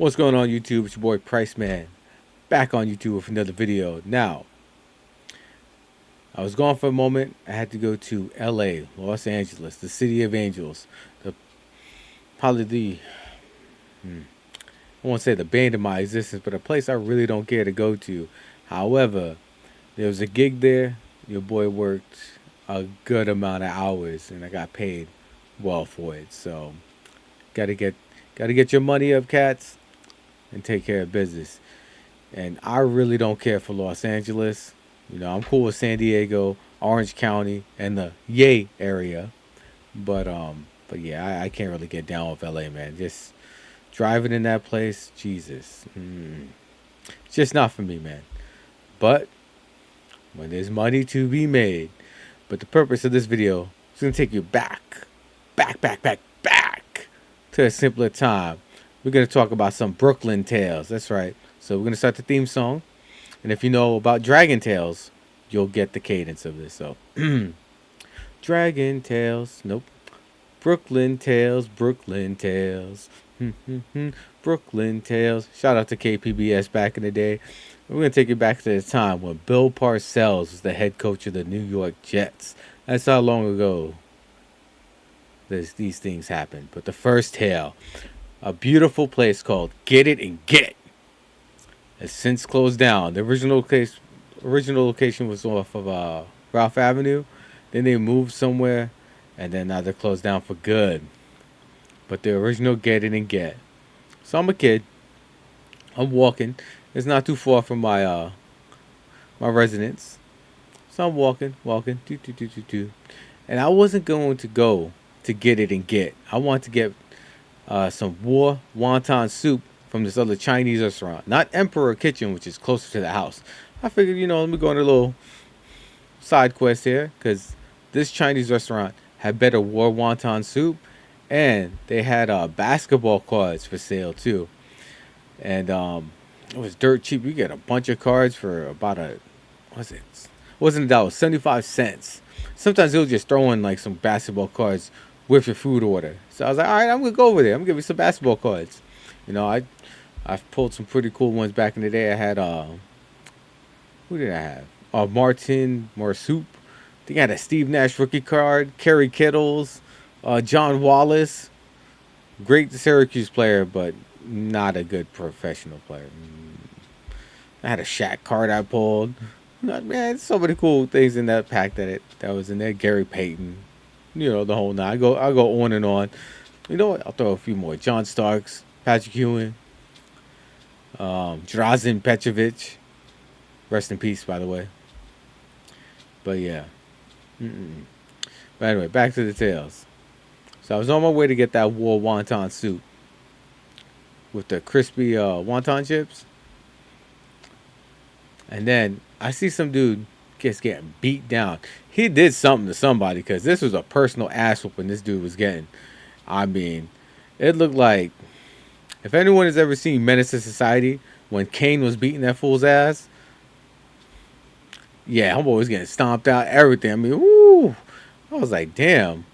What's going on YouTube? It's your boy Price Man, back on YouTube with another video. Now, I was gone for a moment. I had to go to LA, Los Angeles, the city of angels. The Probably I won't say the bane of my existence, but a place I really don't care to go to. However, there was a gig there. Your boy worked a good amount of hours and I got paid well for it. So gotta get gotta get your money up, cats, and take care of business. And I really don't care for Los Angeles. I'm cool with San Diego, Orange County, and the Yay area. But yeah, I can't really get down with LA, man. Just driving in that place, Jesus, it's just not for me, man. But when there's money to be made, but the purpose of this video is gonna take you back to a simpler time. We're gonna talk about some Brooklyn tales. That's right. So we're gonna start the theme song. And if you know about Dragon Tales, you'll get the cadence of this. So, Dragon Tales, nope. Brooklyn Tales, Brooklyn Tales. Brooklyn Tales. Shout out to KPBS back in the day. We're going to take you back to the time when Bill Parcells was the head coach of the New York Jets. That's how long ago these things happened. But the first tale, a beautiful place called Get It and Get has since closed down. The original location was off of Ralph Avenue. Then they moved somewhere, and then now they're closed down for good. But the original Get It and Get. So I'm a kid. I'm walking. It's not too far from my residence. So I'm walking, and I wasn't going to go to Get It and Get. I wanted to get some war wonton soup from this other Chinese restaurant, not Emperor Kitchen, which is closer to the house. I figured, let me go on a little side quest here, because this Chinese restaurant had better war wonton soup, and they had basketball cards for sale too, and it was dirt cheap. You get a bunch of cards for about wasn't $1, 75 cents. Sometimes they'll just throw in like some basketball cards with your food order. So I was like, all right, I'm gonna go over there. I'm gonna give you some basketball cards. I've pulled some pretty cool ones back in the day. I had who did I have? Martin Marsup. I think I had a Steve Nash rookie card, Kerry Kittles, John Wallace. Great Syracuse player, but not a good professional player. I had a Shaq card I pulled. Man, so many cool things in that pack that was in there. Gary Payton, the whole nine. I'll go on and on. You know what? I'll throw a few more. John Starks, Patrick Ewing, Drazen Petrovic. Rest in peace, by the way. But yeah. But anyway, back to the tales. So I was on my way to get that war wonton soup with the crispy wonton chips. And then I see some dude just getting beat down. He did something to somebody, because this was a personal ass whooping this dude was getting. I mean, it looked like, if anyone has ever seen Menace to Society, when Kane was beating that fool's ass, yeah, homeboy was getting stomped out, everything. I mean, woo! I was like, damn.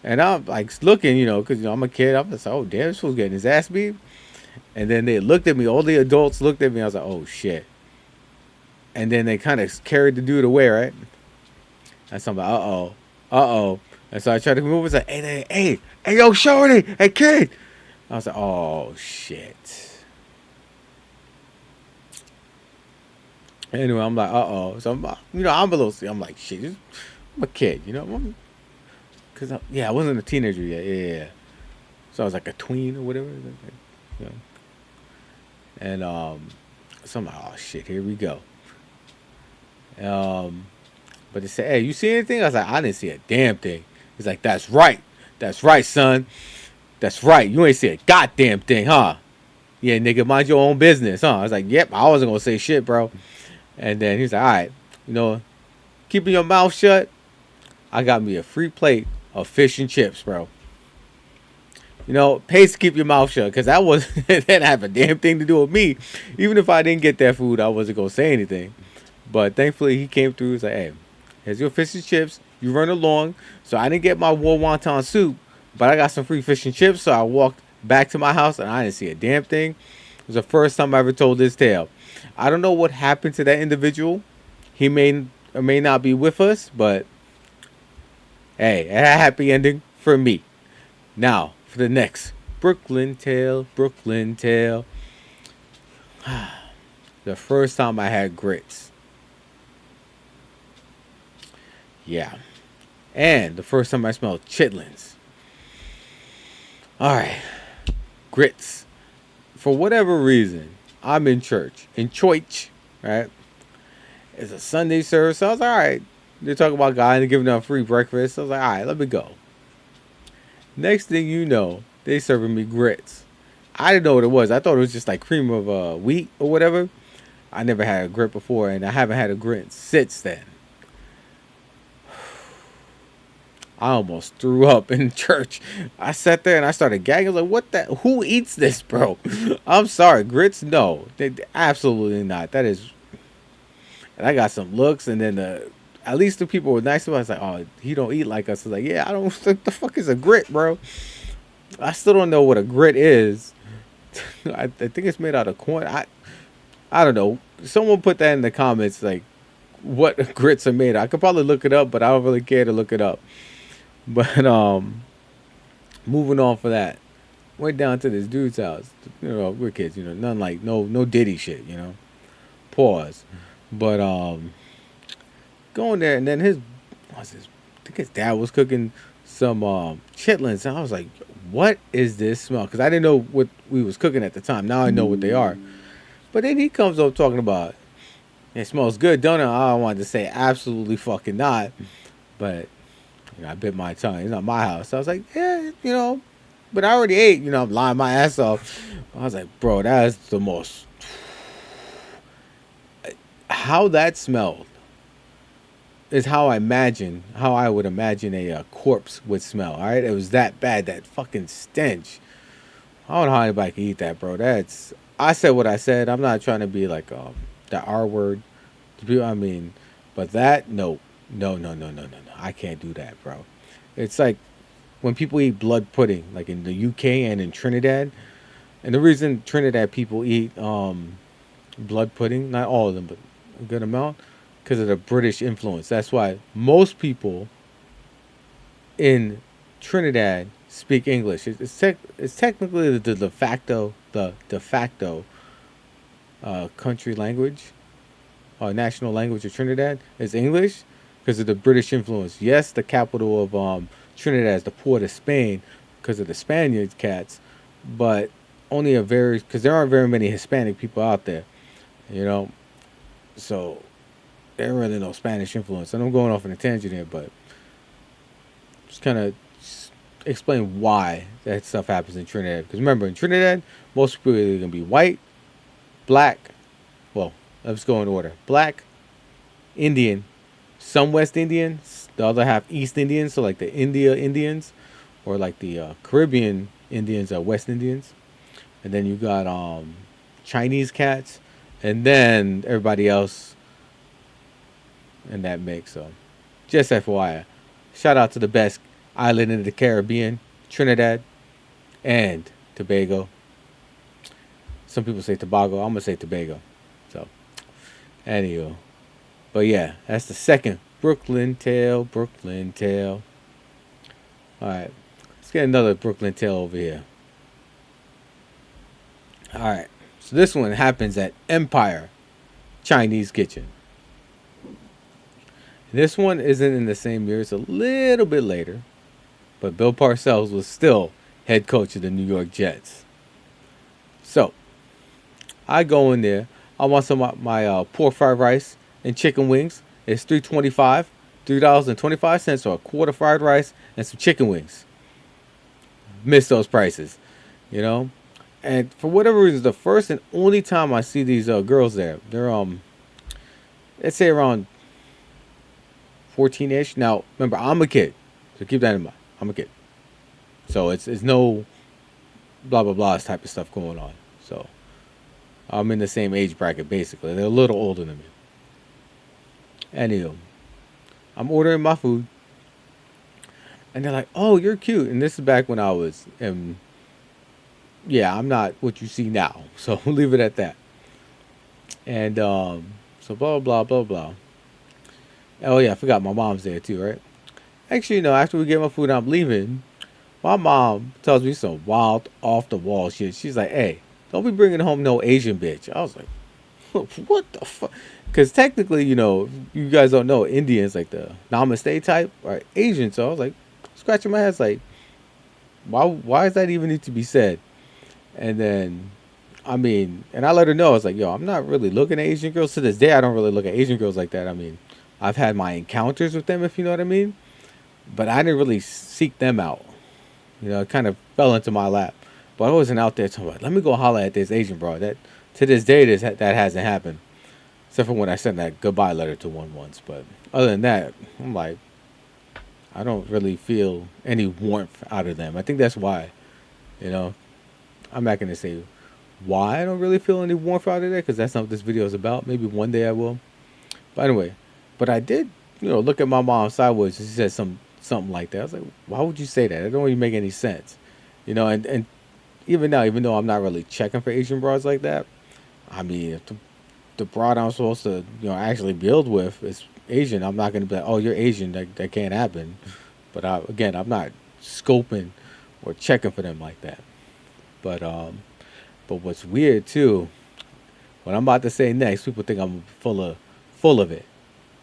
And I'm like looking, because I'm a kid. I'm just like, oh damn, this fool's getting his ass beat. And then they looked at me. All the adults looked at me. I was like, oh shit. And then they kind of carried the dude away, right? And so I'm like, uh-oh. And so I tried to move. It's like, hey, yo, shorty, hey, kid. I was like, oh, shit. Anyway, I'm like, uh-oh. So, I'm a little, I'm like, shit, I'm a kid, Because, I wasn't a teenager yet, yeah. So I was like a tween or whatever, And, so I'm like, oh, shit, here we go. But they said, hey, you see anything? I was like, I didn't see a damn thing. He's like, that's right, son. That's right. You ain't see a goddamn thing, huh? Yeah, nigga, mind your own business, huh? I was like, yep, I wasn't gonna say shit, bro. And then he's like, all right, keeping your mouth shut. I got me a free plate of fish and chips, bro. Pays to keep your mouth shut, because that didn't have a damn thing to do with me. Even if I didn't get that food, I wasn't gonna say anything. But thankfully, he came through. He's like, hey, here's your fish and chips. You run along. So I didn't get my war wonton soup, but I got some free fish and chips. So I walked back to my house, and I didn't see a damn thing. was the first time I ever told this tale. I don't know what happened to that individual. He may or may not be with us, but hey, a happy ending for me. Now, for the next Brooklyn tale, Brooklyn tale. The first time I had grits. Yeah. And the first time I smelled chitlins. Alright. Grits. For whatever reason, I'm in church. In church, right? It's a Sunday service. So I was like, alright. They're talking about God and giving them free breakfast. So I was like, alright, let me go. Next thing you know, they serving me grits. I didn't know what it was. I thought it was just like cream of wheat or whatever. I never had a grit before, and I haven't had a grit since then. I almost threw up in church. I sat there and I started gagging. I was like, what the? Who eats this, bro? I'm sorry. Grits? No. Absolutely not. That is. And I got some looks, and then at least the people were nice to me. I was like, oh, he don't eat like us. I was like, yeah, I don't. What the fuck is a grit, bro? I still don't know what a grit is. I think it's made out of corn. I don't know. Someone put that in the comments, like, what grits are made of. I could probably look it up, but I don't really care to look it up. But moving on for that, went down to this dude's house. You know, we're kids. You know, nothing like no Diddy shit. You know, pause. But going there, and then what's his? I think his dad was cooking some chitlins, and I was like, what is this smell? Because I didn't know what we was cooking at the time. Now I know what they are. But then he comes up talking about it smells good, don't it? I wanted to say absolutely fucking not, but you know, I bit my tongue. It's not my house. So I was like, yeah, you know, but I already ate. You know, I'm lying my ass off. I was like, bro, that is the most. How that smelled is how I would imagine a corpse would smell. All right, it was that bad, that fucking stench. I don't know how anybody can eat that, bro. That's I said what I said. I'm not trying to be like the R word. I mean, but that no. I can't do that, bro. It's like when people eat blood pudding, like in the UK and in Trinidad. And the reason Trinidad people eat blood pudding, not all of them, but a good amount, because of the British influence. That's why most people in Trinidad speak English. It's technically the de facto country language, national language of Trinidad is English because of the British influence. Yes, the capital of Trinidad is the port of Spain because of the Spaniards cats, but only because there aren't very many Hispanic people out there, you know. So there ain't really no Spanish influence. And I'm going off on a tangent here, but just kind of explain why that stuff happens in Trinidad. Because remember, in Trinidad, most people are either going to be white, black, well, let's go in order. Black, Indian, some West Indian, the other half East Indian, so like the India Indians, or like the Caribbean Indians are West Indians. And then you got Chinese cats, and then everybody else in that mix. So just FYI. Shout out to the best island in the Caribbean, Trinidad and Tobago. Some people say Tobago. I'm gonna say Tobago. So, anywho, but yeah, that's the second Brooklyn tale. Brooklyn tale. All right, let's get another Brooklyn tale over here. All right, so this one happens at Empire Chinese Kitchen. This one isn't in the same year. It's a little bit later, but Bill Parcells was still head coach of the New York Jets. So I go in there. I want some of my pork fried rice and chicken wings. It's $3.25 or a quarter fried rice and some chicken wings. Miss those prices, you know. And for whatever reason, the first and only time I see these girls there, they're let's say around 14-ish. Now remember, I'm a kid, so keep that in mind. I'm a kid, so it's no blah blah blah type of stuff going on. So I'm in the same age bracket basically. They're a little older than me. Anywho, I'm ordering my food, and they're like, "Oh, you're cute." And this is back when I was in yeah, I'm not what you see now. So leave it at that. And so blah blah blah blah. Oh yeah, I forgot my mom's there too, right? Actually, after we get my food, I'm leaving. My mom tells me some wild, off the wall shit. She's like, "Hey, don't be bringing home no Asian bitch." I was like, "What the fuck?" Because technically, you guys don't know Indians like the Namaste type are Asian. So I was like, scratching my head, like, why does that even need to be said? And then, I mean, and I let her know, I was like, "Yo, I'm not really looking at Asian girls to this day. I don't really look at Asian girls like that. I mean, I've had my encounters with them, if you know what I mean, but I didn't really seek them out. It kind of fell into my lap. But I wasn't out there talking about, let me go holler at this Asian bro. That to this day, that hasn't happened, except for when I sent that goodbye letter to one once. But other than that, I'm like, I don't really feel any warmth out of them. I think that's why, you know, I'm not gonna say why I don't really feel any warmth out of there because that's not what this video is about. Maybe one day I will. But anyway, but I did, look at my mom sideways and she said something like that. I was like, why would you say that? It don't even make any sense, and even now, even though I'm not really checking for Asian broads like that, I mean, if the broad I'm supposed to, actually build with is Asian, I'm not gonna be like, oh, you're Asian, that can't happen. But again, I'm not scoping or checking for them like that. But what's weird too, what I'm about to say next, people think I'm full of it.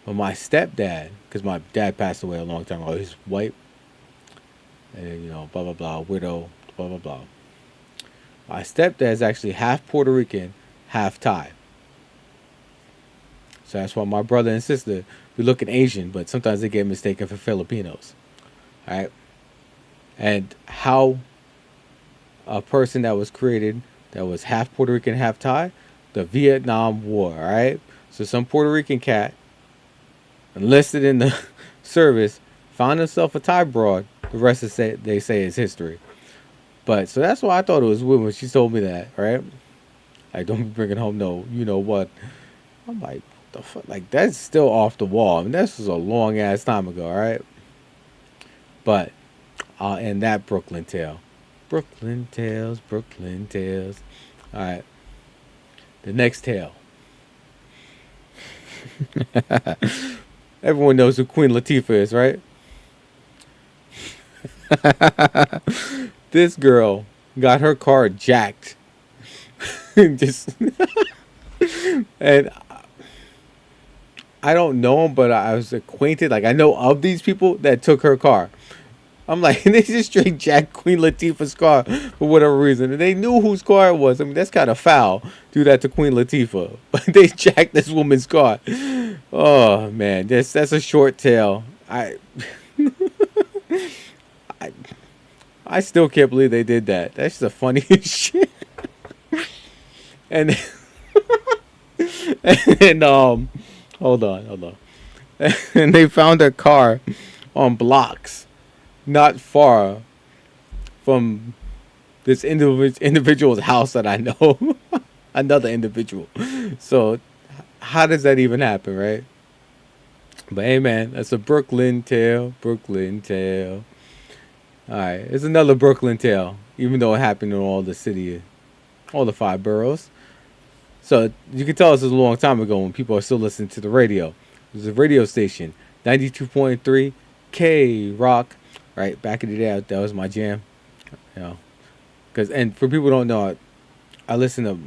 But my stepdad, because my dad passed away a long time ago, he's white, and blah blah blah, widow, blah blah blah. My stepdad is actually half Puerto Rican, half Thai. So that's why my brother and sister we looking Asian, but sometimes they get mistaken for Filipinos. All right, and how a person that was created that was half Puerto Rican, half Thai, the Vietnam War. All right, so some Puerto Rican cat enlisted in the service, found himself a Thai broad. The rest of they say is history. But so that's why I thought it was weird when she told me that, right? Like, don't be bringing home no, you know what? I'm like, what the fuck? Like, that's still off the wall. I mean, this was a long ass time ago, all right? But I'll end that Brooklyn tale. Brooklyn tales, Brooklyn tales. All right, the next tale. Everyone knows who Queen Latifah is, right? This girl got her car jacked. Just and I don't know him, but I was acquainted. Like I know of these people that took her car. I'm like, they just straight jacked Queen Latifah's car for whatever reason, and they knew whose car it was. I mean, that's kind of foul. Do that to Queen Latifah, but they jacked this woman's car. Oh man, that's a short tale. I I still can't believe they did that. That's the funniest shit. And and hold on. And they found her car on blocks not far from this individual's house that I know. Another individual. So how does that even happen, right? But hey man, that's a Brooklyn tale. Brooklyn tale. Alright, it's another Brooklyn tale. Even though it happened in all the five boroughs. So you can tell this is a long time ago when people are still listening to the radio. There's a radio station, 92.3 K Rock. Right, back in the day, that was my jam. And for people who don't know, I listen to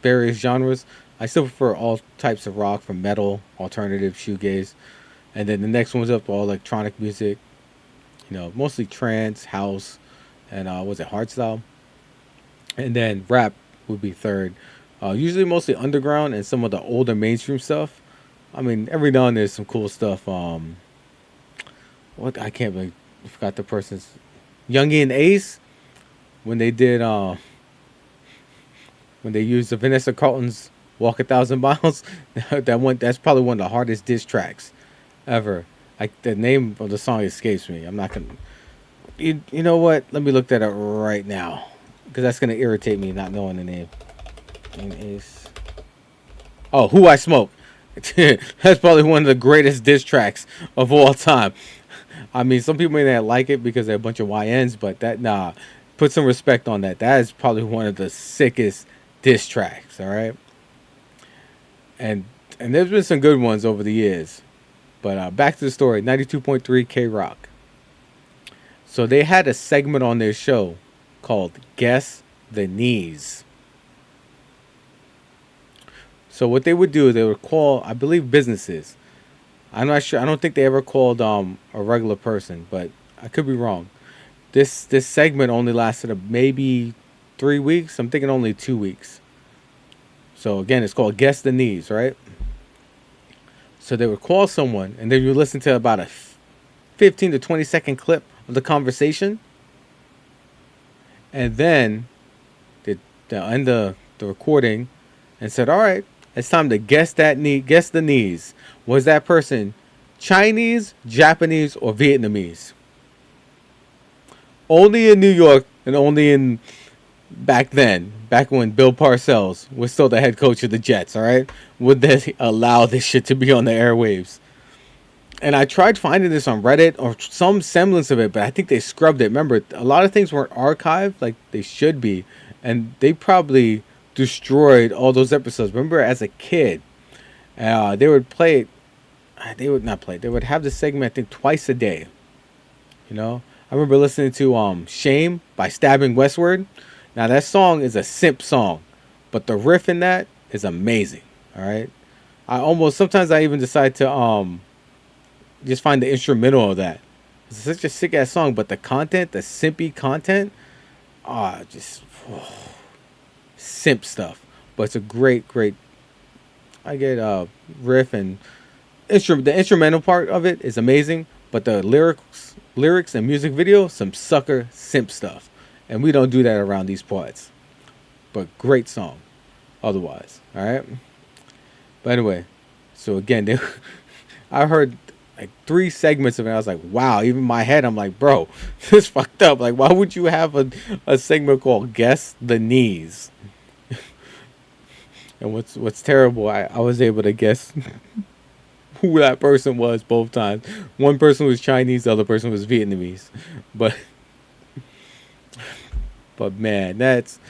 various genres. I still prefer all types of rock, from metal, alternative, shoegaze, and then the next one's up all electronic music. Mostly trance, house, and was it hardstyle? And then rap would be third. Usually mostly underground and some of the older mainstream stuff. I mean, every now and then there's some cool stuff. What I can't believe I forgot the person's Youngie and Ace when they did when they used the Vanessa Carlton's "Walk a Thousand Miles." That's probably one of the hardest diss tracks ever. Like the name of the song escapes me. I'm not gonna. You know what? Let me look that up right now because that's gonna irritate me not knowing the name. Name is Who I Smoke. That's probably one of the greatest diss tracks of all time. I mean, some people may not like it because they're a bunch of YNs, but Put some respect on that. That is probably one of the sickest diss tracks. All right, and there's been some good ones over the years. But back to the story. 92.3 K Rock. So they had a segment on their show called Guess the Knees. So what they would do, they would call, I believe, businesses. I'm not sure. I don't think they ever called a regular person, but I could be wrong. This segment only lasted maybe 3 weeks. I'm thinking only 2 weeks. So again, it's called Guess the Knees, right? So they would call someone, and then you listen to about a 15 to 20-second clip of the conversation, and then they'll end the recording and said, "All right, it's time to guess guess the knees. Was that person Chinese, Japanese, or Vietnamese?" Only in New York, and only in back when Bill Parcells was still the head coach of the Jets, all right, would they allow this shit to be on the airwaves. And I tried finding this on Reddit or some semblance of it, but I think they scrubbed it. Remember, a lot of things weren't archived like they should be, and they probably destroyed all those episodes. Remember, as a kid, they would play. They would not play. They would have this segment, I think, twice a day. You know, I remember listening to "Shame" by Stabbing Westward. Now that song is a simp song, but the riff in that is amazing. All right, sometimes I even decide to just find the instrumental of that. It's such a sick ass song, but the content, the simpy content, just simp stuff. But it's a great. I get riff and the instrumental part of it is amazing, but the lyrics and music video, some sucker simp stuff, and we don't do that around these parts. But great song, otherwise. All right. But anyway, so again, I heard like 3 segments of it. I was like, wow. Even my head, I'm like, bro, this fucked up. Like, why would you have a segment called Guess the Knees? And what's terrible, I was able to guess who that person was both times. One person was Chinese, the other person was Vietnamese. But man, that's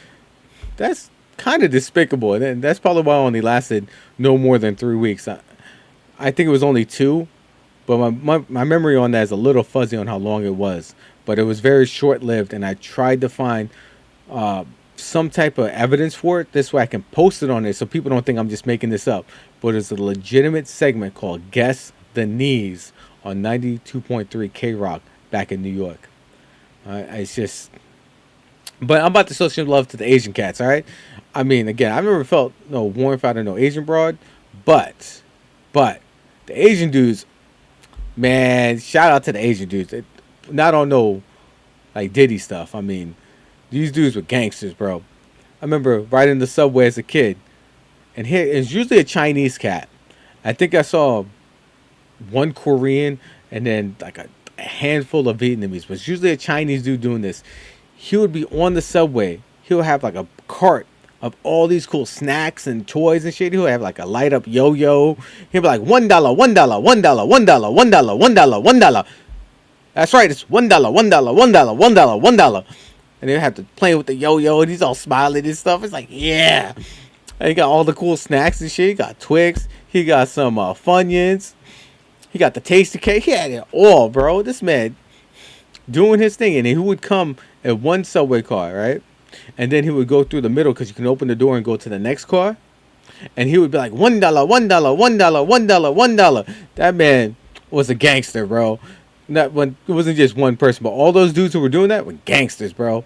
kind of despicable. And that's probably why it only lasted no more than 3 weeks. I think it was only 2, but my memory on that is a little fuzzy on how long it was. But it was very short-lived, and I tried to find some type of evidence for it. This way I can post it on it so people don't think I'm just making this up. But it's a legitimate segment called Guess the Knees on 92.3 K Rock back in New York. It's just... But I'm about to show some love to the Asian cats, all right? I mean, again, I've never felt no warmth out of no Asian broad, but the Asian dudes, man, shout out to the Asian dudes. Not on no like Diddy stuff. I mean, these dudes were gangsters, bro. I remember riding the subway as a kid, and here it's usually a Chinese cat. I think I saw one Korean and then like a handful of Vietnamese, but it's usually a Chinese dude doing this. He would be on the subway. He'll have like a cart of all these cool snacks and toys and shit. He'll have like a light up yo-yo. He'll be like $1, $1, $1, $1, $1, $1, $1, $1. That's right, it's $1, $1, $1, $1, $1. And they'll have to play with the yo-yo, and he's all smiling and stuff. It's like, yeah. And he got all the cool snacks and shit. He got Twix. He got some Funyuns. He got the Tasty Cake. He had it all, bro. This man doing his thing. And he would come in one subway car, right? And then he would go through the middle because you can open the door and go to the next car. And he would be like, $1, $1, $1, $1, $1. That man was a gangster, bro. Not when it wasn't just one person, but all those dudes who were doing that were gangsters, bro.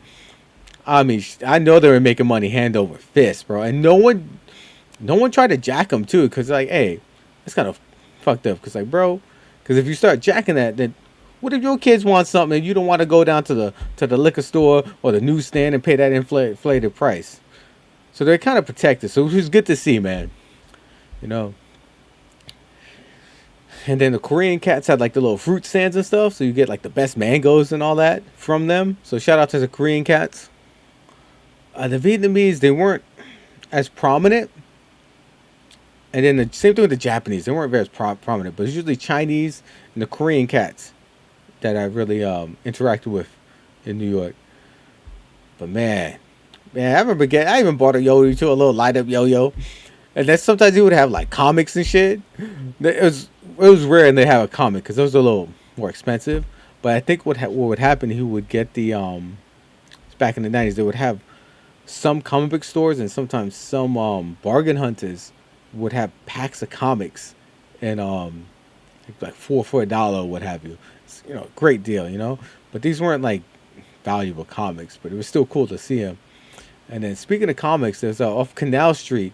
I mean, I know they were making money hand over fist, bro. And no one tried to jack them too, because like, hey, that's kind of fucked up. Because like, bro, because if you start jacking that, then what if your kids want something and you don't want to go down to the liquor store or the newsstand and pay that inflated price? So they're kind of protected. So it was good to see, man. You know. And then the Korean cats had like the little fruit stands and stuff, so you get like the best mangoes and all that from them. So shout out to the Korean cats. The Vietnamese, they weren't as prominent. And then the same thing with the Japanese, they weren't very prominent, but it's usually Chinese and the Korean cats that I really interacted with in New York. But man, I remember I even bought a yo-yo too, a little light up yo-yo. And then sometimes he would have like comics and shit. It was rare and they have a comic because those are a little more expensive. But I think what would happen, he would get the back in the 90s, they would have some comic book stores and sometimes some bargain hunters would have packs of comics and like four for $1 or what have you. It's, great deal, But these weren't like valuable comics, but it was still cool to see them. And then speaking of comics, there's off Canal Street,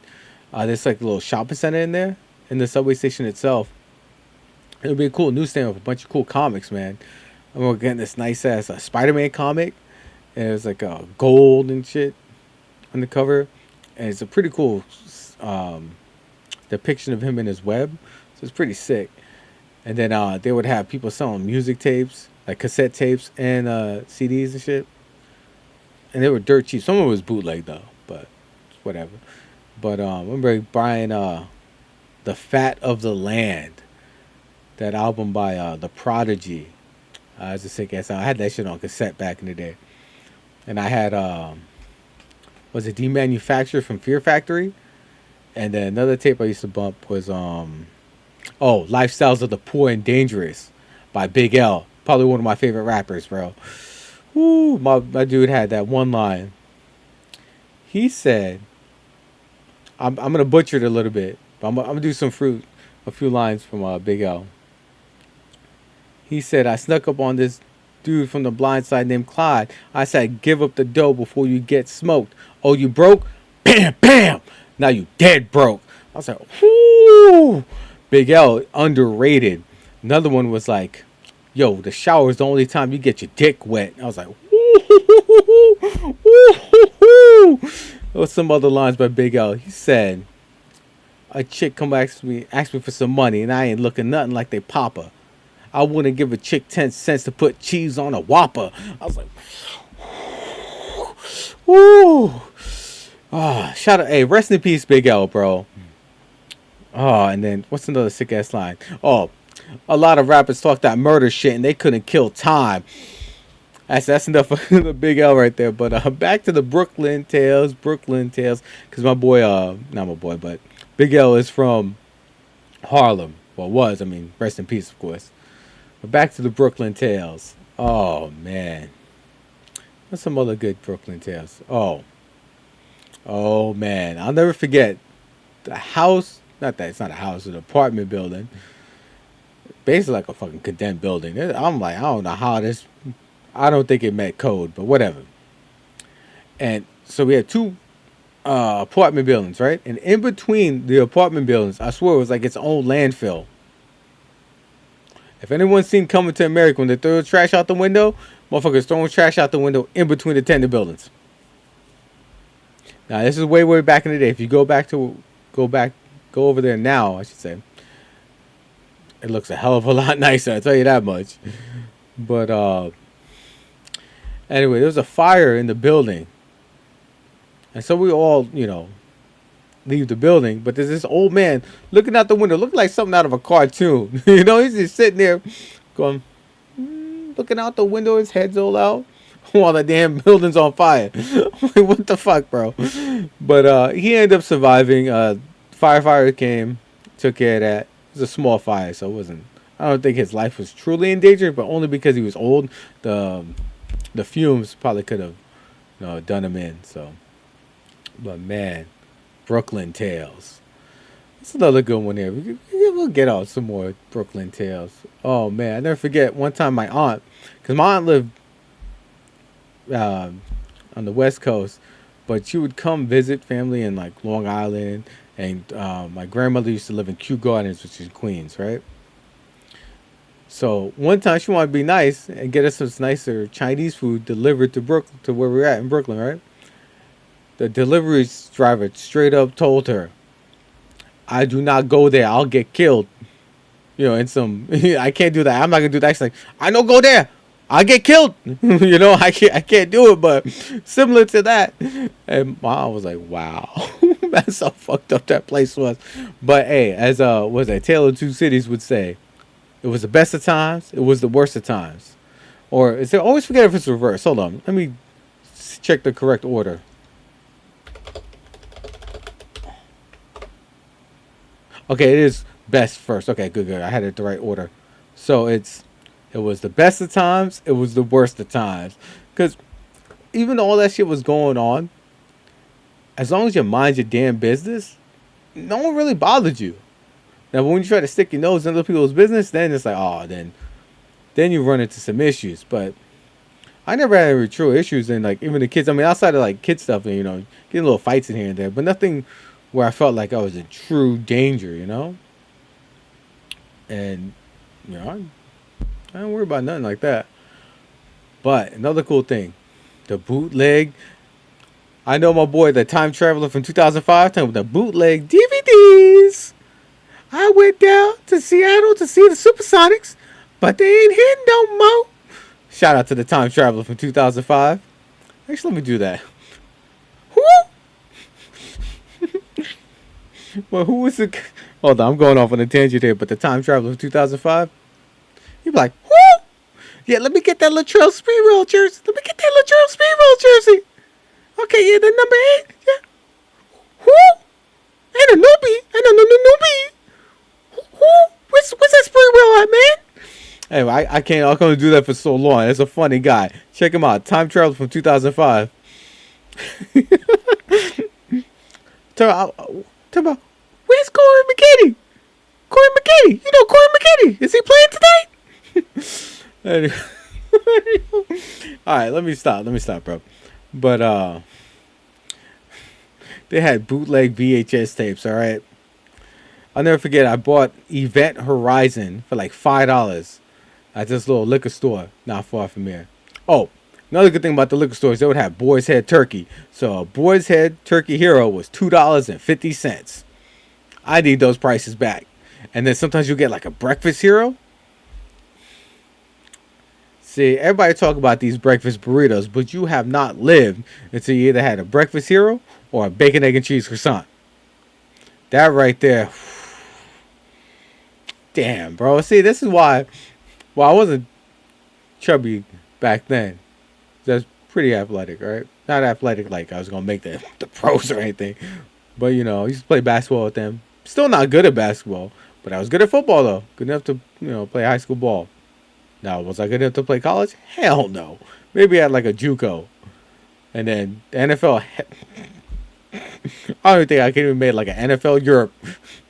there's like a little shopping center in there, in the subway station itself. It would be a cool newsstand with a bunch of cool comics, man. And we're getting this nice ass Spider-Man comic, and it's like gold and shit on the cover, and it's a pretty cool depiction of him in his web. So it's pretty sick. And then they would have people selling music tapes, like cassette tapes and CDs and shit. And they were dirt cheap. Some of it was bootleg though, but whatever. But I remember buying The Fat of the Land, that album by The Prodigy. It's a sick ass album. I had that shit on cassette back in the day. And I had was it Demanufactured from Fear Factory? And then another tape I used to bump was Lifestyles of the Poor and Dangerous by Big L. Probably one of my favorite rappers, bro. Woo, my dude had that one line. He said, I'm gonna butcher it a little bit, but I'm gonna do a few lines from Big L. He said, I snuck up on this dude from the blind side named Clyde. I said, give up the dough before you get smoked. Oh, you broke? Bam, bam. Now you dead broke. I was like, whoo. Big L, underrated. Another one was like, yo, the shower is the only time you get your dick wet. I was like, woo. There was some other lines by Big L. He said, a chick come ask me for some money, and I ain't looking nothing like they papa. I wouldn't give a chick 10 cents to put cheese on a Whopper. I was like, woo. Shout out, hey, rest in peace, Big L, bro. And then what's another sick ass line? A lot of rappers talk that murder shit and they couldn't kill time. That's enough for the Big L right there. But back to the Brooklyn Tales, because my boy, not my boy, but Big L is from Harlem. Well, was, rest in peace, of course. But back to the Brooklyn Tales. Oh man, what's some other good Brooklyn Tales? Oh man, I'll never forget the house. Not that it's not a house, it's an apartment building. Basically like a fucking condemned building. I'm like, I don't know how this. I don't think it met code, but whatever. And so we had two apartment buildings, right? And in between the apartment buildings, I swear it was like its own landfill. If anyone's seen Coming to America when they throw trash out the window, motherfuckers throwing trash out the window in between the tenant buildings. Now this is way, way back in the day. If you go over there now, I should say, it looks a hell of a lot nicer, I'll tell you that much. But anyway, there was a fire in the building. And so we all, leave the building. But there's this old man looking out the window, looking like something out of a cartoon. He's just sitting there going, looking out the window, his head's all out, while the damn building's on fire. Like, what the fuck, bro? But he ended up surviving. Firefighter came, took care of that. It was a small fire, so it wasn't. I don't think his life was truly in danger, but only because he was old. The fumes probably could have, done him in. So, but man, Brooklyn Tales. That's another good one here. We'll get out some more Brooklyn Tales. Oh man, I never forget one time my aunt, because my aunt lived on the West Coast, but she would come visit family in like Long Island. And my grandmother used to live in Kew Gardens, which is Queens, right? So one time she wanted to be nice and get us some nicer Chinese food delivered to Brooklyn, to where we're at in Brooklyn, right? The delivery driver straight up told her, I do not go there. I'll get killed. I can't do that. I'm not going to do that. She's like, I don't go there. I get killed. I can't do it, but similar to that. And mom was like, wow. That's how fucked up that place was. But hey, as Tale of Two Cities would say, it was the best of times, it was the worst of times. Or is there always forget if it's reversed? Hold on. Let me check the correct order. Okay, it is best first. Okay, good, good. I had it the right order. So it was the best of times. It was the worst of times. Because even though all that shit was going on, as long as you mind your damn business, no one really bothered you. Now, when you try to stick your nose in other people's business, then it's like, oh, then you run into some issues. But I never had any true issues, and like even the kids. I mean, outside of like kid stuff, and getting little fights in here and there, but nothing where I felt like I was in true danger. And I don't worry about nothing like that. But another cool thing, the bootleg. I know my boy, the time traveler from 2005, talking about the bootleg DVDs. I went down to Seattle to see the Supersonics, but they ain't hitting no more. Shout out to the time traveler from 2005. Actually, let me do that. Who? Well, who was the? Hold on, I'm going off on a tangent here. But the time traveler from 2005, you'd be like, who? Yeah, let me get that Latrell Sprewell jersey. Let me get that Latrell Sprewell jersey. Okay, yeah, the number 8. Yeah. Who? Ain't a newbie. Ain't a newbie. Who? Where's that Sprewell at, man? Anyway, I can't. I can only do that for so long. It's a funny guy. Check him out. Time travel from 2005. Talk about where's Corey McKinney? Corey McKinney. You know Corey McKinney. Is he playing today? Anyway. All right, let me stop, bro. But they had bootleg VHS tapes. All right. I'll never forget. I bought Event Horizon for like $5 at this little liquor store not far from here. Oh, another good thing about the liquor stores, they would have Boar's Head Turkey. So a Boar's Head Turkey Hero was $2.50. I need those prices back. And then sometimes you get like a Breakfast Hero. See, everybody talk about these breakfast burritos, but you have not lived until you either had a Breakfast Hero or a bacon, egg, and cheese croissant. That right there. Damn, bro. See, this is why. Well, I wasn't chubby back then. That's pretty athletic, right? Not athletic like I was going to make the pros or anything. But, I used to play basketball with them. Still not good at basketball. But I was good at football, though. Good enough to, play high school ball. Now, was I good enough to play college? Hell no. Maybe I had like a JUCO. And then the NFL. I don't think I could even make like an NFL Europe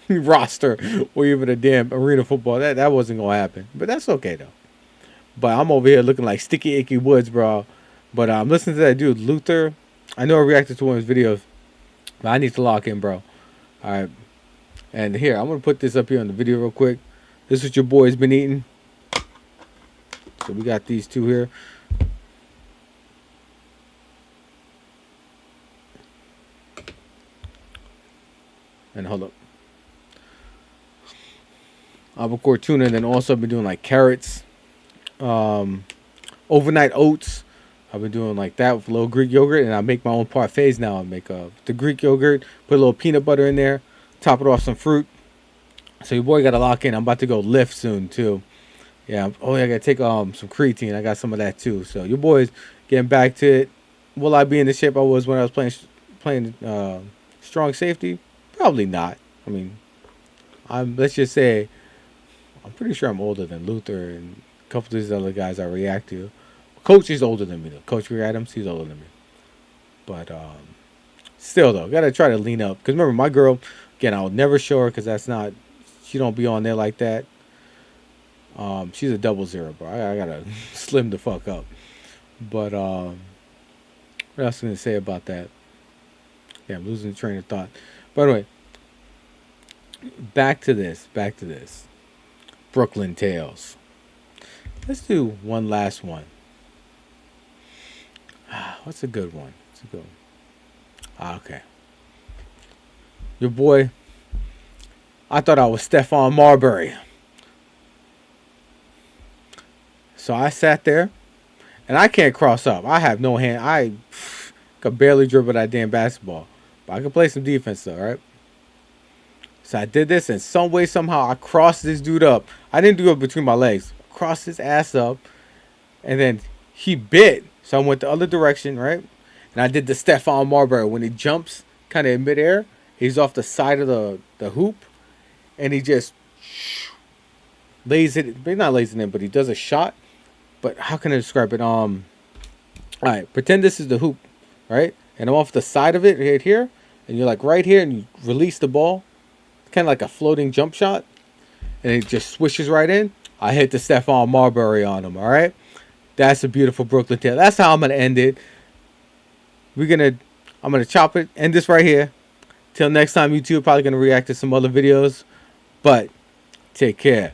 roster or even a damn arena football. That wasn't going to happen. But that's okay, though. But I'm over here looking like Sticky Icky Woods, bro. But I'm listening to that dude, Luther. I know I reacted to one of his videos. But I need to lock in, bro. All right. And here, I'm going to put this up here on the video real quick. This is what your boy's been eating. So we got these two here. And hold up. Albacore tuna, and then also I've been doing like carrots, overnight oats. I've been doing like that with a little Greek yogurt, and I make my own parfaits now. I make the Greek yogurt, put a little peanut butter in there, top it off some fruit. So your boy got to lock in. I'm about to go lift soon too. Yeah. Oh, yeah, I got to take some creatine. I got some of that too. So your boy's getting back to it. Will I be in the shape I was when I was playing strong safety? Probably not. I mean, let's just say I'm pretty sure I'm older than Luther and a couple of these other guys I react to. Coach is older than me though. Coach Rick Adams, he's older than me. But still though, gotta try to lean up. Because remember, my girl, again, I'll never show her because she don't be on there like that. She's a 00, bro. I gotta slim the fuck up. But what else am I gonna say about that? Yeah, I'm losing the train of thought. By the way, back to this. Brooklyn Tales. Let's do one last one. What's a good one? Okay. Your boy, I thought I was Stephon Marbury. So I sat there, and I can't cross up. I have no hand. I could barely dribble that damn basketball. But I can play some defense, though, right? So I did this, and some way, somehow, I crossed this dude up. I didn't do it between my legs. Crossed his ass up, and then he bit. So I went the other direction, right? And I did the Stephon Marbury when he jumps kind of in midair. He's off the side of the hoop, and he just lays it. Maybe not lays it in, but he does a shot. But how can I describe it? All right, pretend this is the hoop, right? And I'm off the side of it right here, and you're like right here, and you release the ball, kind of like a floating jump shot, and it just swishes right in. I hit the Stephon Marbury on him. All right, that's a beautiful Brooklyn tale. That's how I'm gonna end it. I'm gonna chop it, end this right here. Till next time, YouTube probably gonna react to some other videos, but take care.